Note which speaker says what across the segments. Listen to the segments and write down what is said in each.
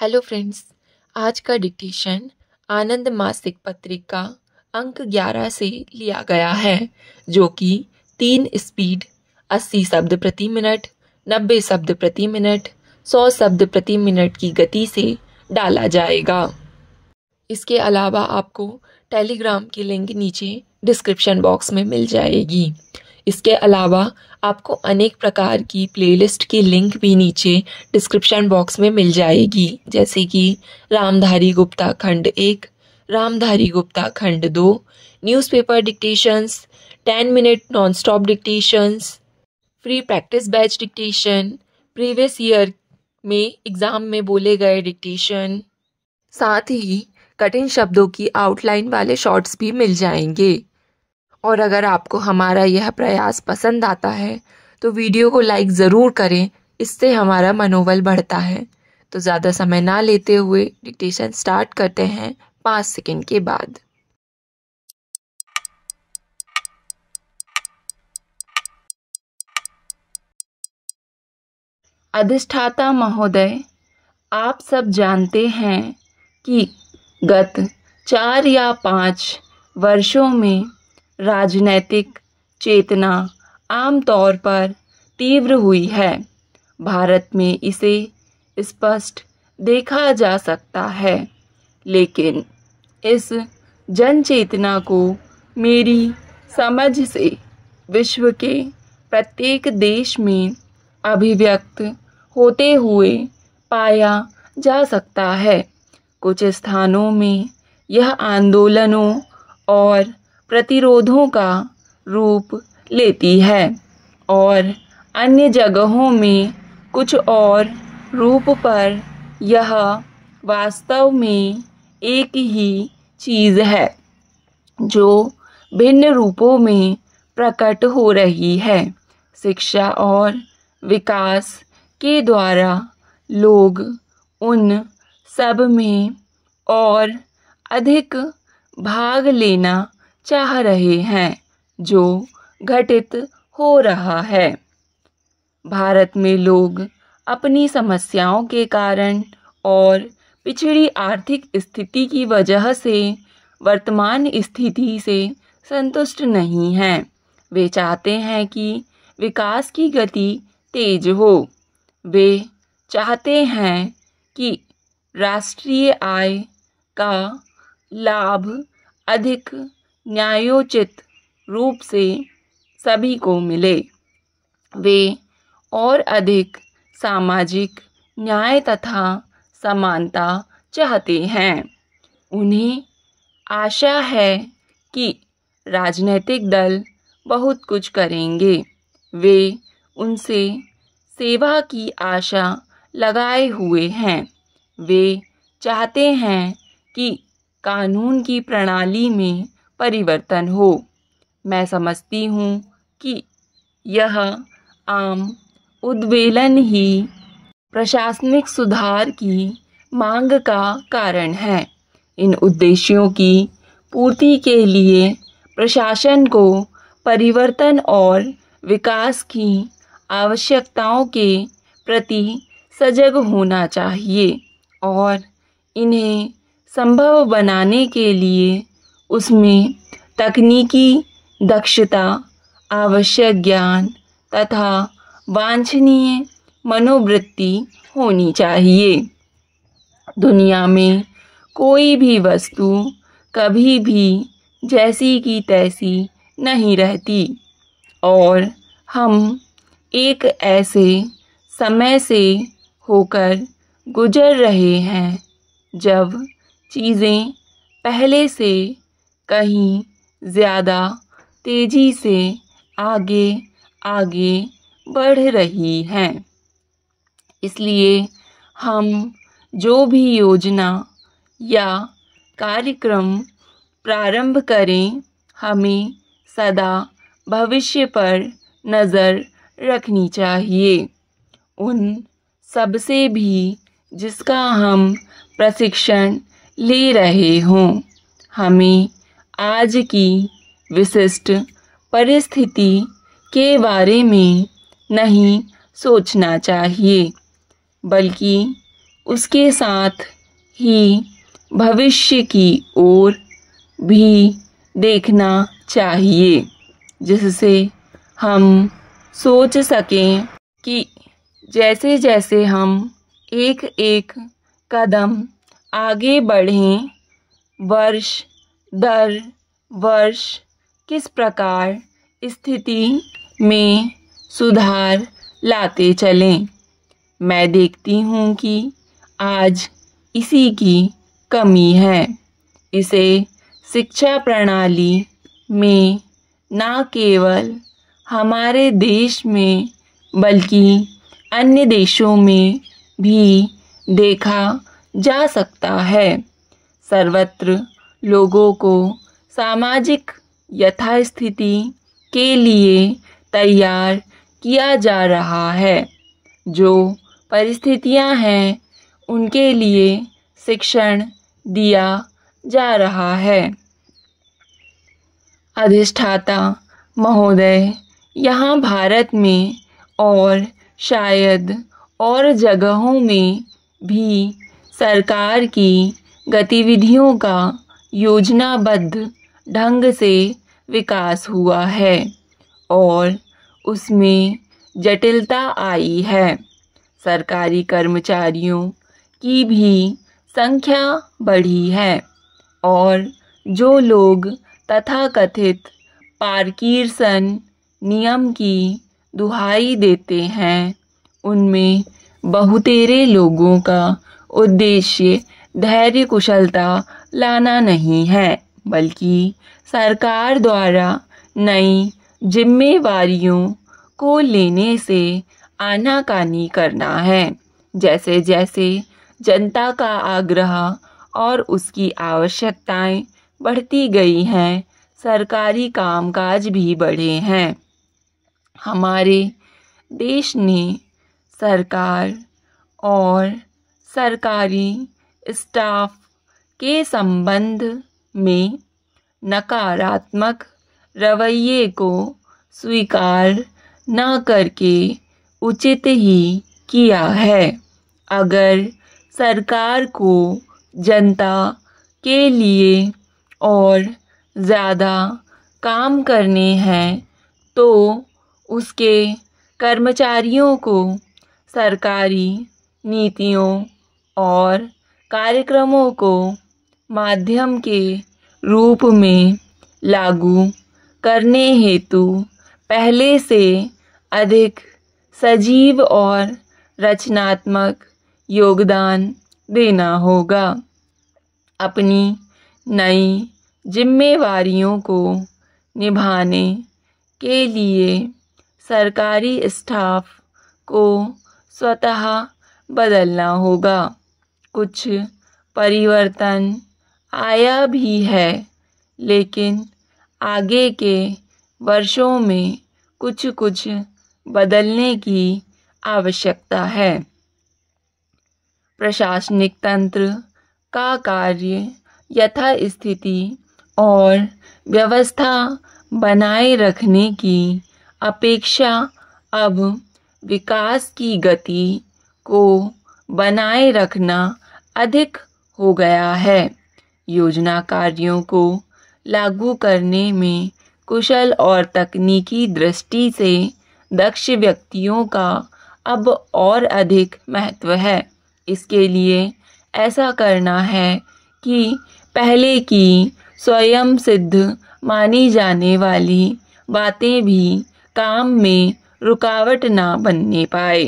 Speaker 1: Hello friends, आज का dictation आनंद मासिक पत्रिका अंक 11 से लिया गया है, जो कि 3 स्पीड 80 शब्द प्रति मिनट, 90 शब्द प्रति मिनट, 100 शब्द प्रति मिनट की गति से डाला जाएगा। इसके अलावा आपको टेलीग्राम की लिंक नीचे डिस्क्रिप्शन बॉक्स में मिल जाएगी। इसके अलावा आपको अनेक प्रकार की प्लेलिस्ट की लिंक भी नीचे डिस्क्रिप्शन बॉक्स में मिल जाएगी, जैसे कि रामधारी गुप्ता खंड 1, रामधारी गुप्ता खंड 2, newspaper dictations, 10 minute non stop dictations, free practice batch dictation, previous year में एग्ज़ाम में बोले गए डिक्टेशन, साथ ही कठिन शब्दों की आउटलाइन वाले शॉर्ट्स भी मिल जाएंगे। और अगर आपको हमारा यह प्रयास पसंद आता है तो वीडियो को लाइक ज़रूर करें, इससे हमारा मनोबल बढ़ता है। तो ज़्यादा समय ना लेते हुए डिक्टेशन स्टार्ट करते हैं 5 सेकंड के बाद।
Speaker 2: अधिष्ठाता महोदय, आप सब जानते हैं कि गत 4 या 5 वर्षों में राजनैतिक चेतना आमतौर पर तीव्र हुई है। भारत में इसे स्पष्ट देखा जा सकता है, लेकिन इस जन चेतना को मेरी समझ से विश्व के प्रत्येक देश में अभिव्यक्त होते हुए पाया जा सकता है। कुछ स्थानों में यह आंदोलनों और प्रतिरोधों का रूप लेती है और अन्य जगहों में कुछ और रूप पर यह वास्तव में एक ही चीज़ है जो भिन्न रूपों में प्रकट हो रही है। शिक्षा और विकास के द्वारा लोग उन सब में और अधिक भाग लेना चाह रहे हैं जो घटित हो रहा है। भारत में लोग अपनी समस्याओं के कारण और पिछड़ी आर्थिक स्थिति की वजह से वर्तमान स्थिति से संतुष्ट नहीं हैं। वे चाहते हैं कि विकास की गति तेज हो। वे चाहते हैं कि राष्ट्रीय आय का लाभ अधिक न्यायोचित रूप से सभी को मिले। वे और अधिक सामाजिक न्याय तथा समानता चाहते हैं। उन्हें आशा है कि राजनीतिक दल बहुत कुछ करेंगे। वे उनसे सेवा की आशा लगाए हुए हैं। वे चाहते हैं कि कानून की प्रणाली में परिवर्तन हो। मैं समझती हूँ कि यह आम उद्वेलन ही प्रशासनिक सुधार की मांग का कारण है। इन उद्देश्यों की पूर्ति के लिए प्रशासन को परिवर्तन और विकास की आवश्यकताओं के प्रति सजग होना चाहिए और इन्हें संभव बनाने के लिए उसमें तकनीकी दक्षता, आवश्यक ज्ञान तथा वांछनीय मनोवृत्ति होनी चाहिए। दुनिया में कोई भी वस्तु कभी भी जैसी की तैसी नहीं रहती और हम एक ऐसे समय से होकर गुजर रहे हैं जब चीज़ें पहले से कहीं ज़्यादा तेज़ी से आगे आगे बढ़ रही हैं। इसलिए हम जो भी योजना या कार्यक्रम प्रारंभ करें, हमें सदा भविष्य पर नज़र रखनी चाहिए। उन सबसे भी जिसका हम प्रशिक्षण ले रहे हों। हमें आज की विशिष्ट परिस्थिति के बारे में नहीं सोचना चाहिए, बल्कि उसके साथ ही भविष्य की ओर भी देखना चाहिए, जिससे हम सोच सकें कि जैसे जैसे हम एक एक कदम आगे बढ़ें, वर्ष दर वर्ष किस प्रकार स्थिति में सुधार लाते चलें। मैं देखती हूँ कि आज इसी की कमी है। इसे शिक्षा प्रणाली में न केवल हमारे देश में बल्कि अन्य देशों में भी देखा जा सकता है। सर्वत्र लोगों को सामाजिक यथास्थिति के लिए तैयार किया जा रहा है। जो परिस्थितियां हैं उनके लिए शिक्षण दिया जा रहा है। अधिष्ठाता महोदय, यहाँ भारत में और शायद और जगहों में भी सरकार की गतिविधियों का योजनाबद्ध ढंग से विकास हुआ है और उसमें जटिलता आई है। सरकारी कर्मचारियों की भी संख्या बढ़ी है और जो लोग तथाकथित पार्किंसन नियम की दुहाई देते हैं, उनमें बहुतेरे लोगों का उद्देश्य धैर्य कुशलता लाना नहीं है, बल्कि सरकार द्वारा नई जिम्मेवारियों को लेने से आनाकानी करना है। जैसे जैसे जनता का आग्रह और उसकी आवश्यकताएं बढ़ती गई हैं, सरकारी कामकाज भी बढ़े हैं। हमारे देश ने सरकार और सरकारी स्टाफ के संबंध में नकारात्मक रवैये को स्वीकार न करके उचित ही किया है। अगर सरकार को जनता के लिए और ज़्यादा काम करने हैं तो उसके कर्मचारियों को सरकारी नीतियों और कार्यक्रमों को माध्यम के रूप में लागू करने हेतु पहले से अधिक सजीव और रचनात्मक योगदान देना होगा। अपनी नई जिम्मेवारियों को निभाने के लिए सरकारी स्टाफ को स्वतः बदलना होगा। कुछ परिवर्तन आया भी है, लेकिन आगे के वर्षों में कुछ कुछ बदलने की आवश्यकता है। प्रशासनिक तंत्र का कार्य यथास्थिति और व्यवस्था बनाए रखने की अपेक्षा अब विकास की गति को बनाए रखना अधिक हो गया है। योजना कार्यों को लागू करने में कुशल और तकनीकी दृष्टि से दक्ष व्यक्तियों का अब और अधिक महत्व है। इसके लिए ऐसा करना है कि पहले की स्वयं सिद्ध मानी जाने वाली बातें भी काम में रुकावट ना बनने पाए।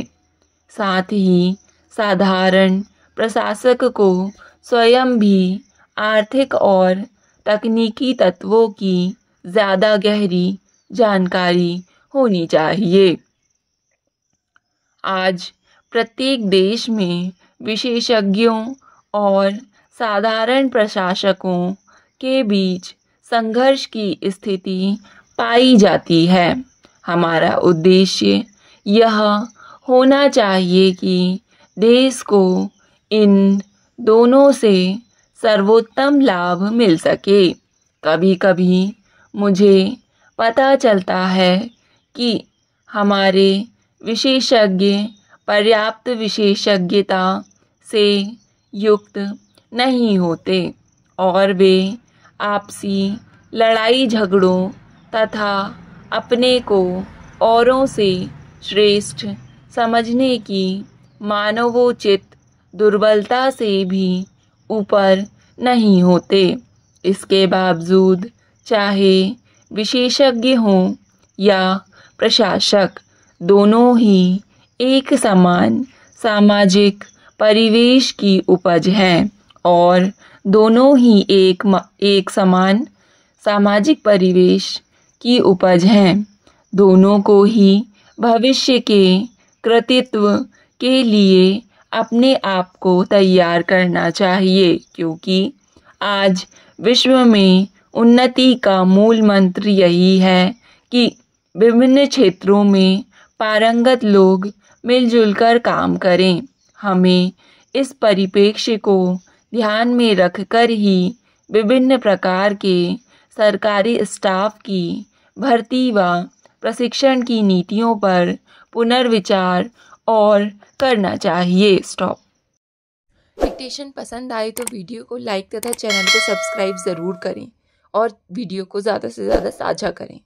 Speaker 2: साथ ही साधारण प्रशासक को स्वयं भी आर्थिक और तकनीकी तत्वों की ज़्यादा गहरी जानकारी होनी चाहिए। आज प्रत्येक देश में विशेषज्ञों और साधारण प्रशासकों के बीच संघर्ष की स्थिति पाई जाती है। हमारा उद्देश्य यह होना चाहिए कि देश को इन दोनों से सर्वोत्तम लाभ मिल सके। कभी कभी मुझे पता चलता है कि हमारे विशेषज्ञ पर्याप्त विशेषज्ञता से युक्त नहीं होते और वे आपसी लड़ाई झगड़ों तथा अपने को औरों से श्रेष्ठ समझने की मानवोचित दुर्बलता से भी ऊपर नहीं होते। इसके बावजूद चाहे विशेषज्ञ हों या प्रशासक, दोनों ही एक समान सामाजिक परिवेश की उपज हैं और दोनों ही एक समान सामाजिक परिवेश की उपज हैं। दोनों को ही भविष्य के कृतित्व के लिए अपने आप को तैयार करना चाहिए, क्योंकि आज विश्व में उन्नति का मूल मंत्र यही है कि विभिन्न क्षेत्रों में पारंगत लोग मिलजुल कर काम करें। हमें इस परिप्रेक्ष्य को ध्यान में रखकर ही विभिन्न प्रकार के सरकारी स्टाफ की भर्ती व प्रशिक्षण की नीतियों पर पुनर्विचार और करना चाहिए। स्टॉप।
Speaker 1: डिक्टेशन पसंद आए तो वीडियो को लाइक तथा चैनल को सब्सक्राइब ज़रूर करें और वीडियो को ज़्यादा से ज़्यादा साझा करें।